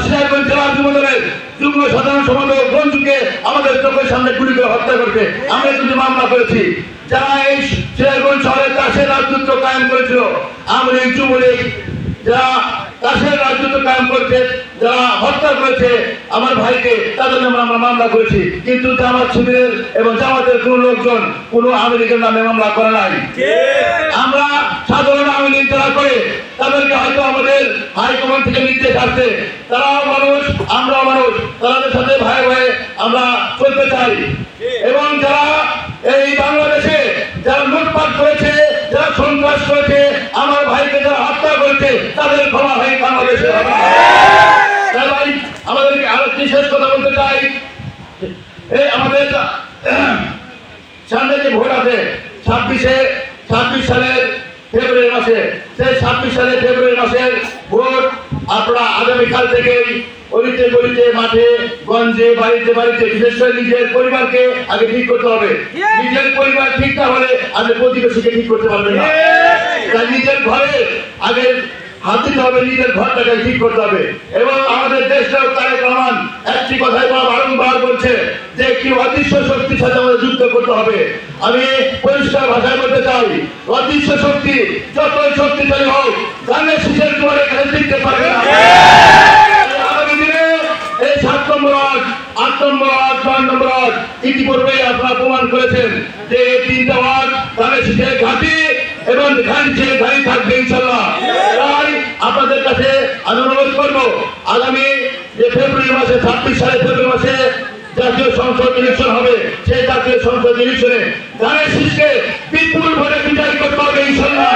সিরাজগঞ্জ জেলা যুবদলের যুগ্ম সাধারণ সম্পাদক রঞ্জুকে আমাদের চোখের সামনে গুলি করে হত্যা করতে আমরা কিন্তু মামলা করেছি। যারা এই সিরাজগঞ্জ শহরে চাষের রাজত্ব কায়েম করেছিল, আওয়ামী লীগ যুবলীগ যারা চাষের রাজত্ব কায়েম করছে, যারা হত্যা করেছে আমার ভাইকে, তাদের নামে আমরা মামলা করেছি। কিন্তু জামাত শিবিরের এবং জামাতের কোন লোকজন কোন আওয়ামী লীগের নামে মামলা করে নাই। আমরা সাধারণ আওয়ামী লীগ যারা করে তাদেরকে হয়তো আমাদের হাইকমান্ড থেকে নির্দেশ আসছে, তারাও মানুষ আমরাও মানুষ, তাদের সাথে ভাই ভাই আমরা চলতে চাই। এবং যারা এই বাংলাদেশে যারা লুটপাট করেছে, যারা সন্ত্রাস করেছে, আমার ভাইকে যারা হত্যা করেছে, তাদের ক্ষমা হয় বাংলাদেশে। তাই ভাই আমাদেরকে আরো বিশেষ কথা বলতে চাই, এই আমাদের সামনে যে ভোট আছে 26 সালের ফেব্রুয়ারি মাসে, সেই 26 সালের ফেব্রুয়ারি মাসের ভোট আপনারা আগামীকাল থেকেই অলিতে গলিতে মাঠে গঞ্জে বাড়িতে বাড়িতে বিশেষ করে নিজের পরিবারকে আগে ঠিক করতে হবে। নিজের পরিবার ঠিক না হলে আপনি প্রতিবেশীকে ঠিক করতে পারবেন না। তাই নিজের ঘরে আগে হাত দিতে হবে, নিজের ঘরটাকে ঠিক করতে হবে। এবং আমাদের দেশটাও তারেক রহমান একটি কথাই বারংবার বলছে যে একটি অদৃশ্য শক্তির সাথে আমাদের যুদ্ধ করতে হবে। আমি পরিষ্কার ভাষায় বলতে চাই, অদৃশ্য শক্তি যতই শক্তিশালী হোক, গানের শীষের জোরে এখানে টিকতে পারবে না। আগামী দিনে এই 7 নম্বর ওয়ার্ড, 8 নম্বর ওয়ার্ড, 9 নম্বর ওয়ার্ড ইতিপূর্বেই আপনারা প্রমাণ করেছেন যে এই 3টা ওয়ার্ড গানের শীষের ঘাঁটি এবং ঘাঁটি থাকবে ইনশাল্লাহ। তাই আপনাদের কাছে আমি অনুরোধ করবো, আগামী যে ফেব্রুয়ারি মাসে 26 সালের ফেব্রুয়ারি মাসে জাতীয় সংসদ ইলেকশন হবে, সেই জাতীয় সংসদ ইলেকশনে গানের শীষকে বিপুল ভোটে বিজয় করতে হবে ইনশাল্লাহ।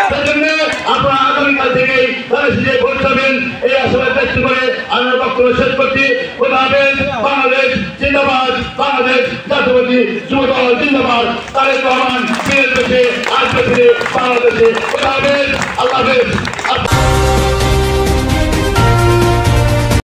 সেজন্য আপনারা আগামীকাল থেকেই গানের শীষে ভোট দেবেন, এই আশাবাদ ব্যক্ত করে আমি বক্তব্য শেষ করছি। খোদা হাফেজ। বাংলাদেশ জিন্দাবাদ, বাংলাদেশ জাতীয়বাদী যুবদল জিন্দাবাদ, তারেক রহমান ফিরে এসেছে, আসবে ফিরে বাংলাদেশে। খোদা হাফেজ, আল্লাহ হাফেজ।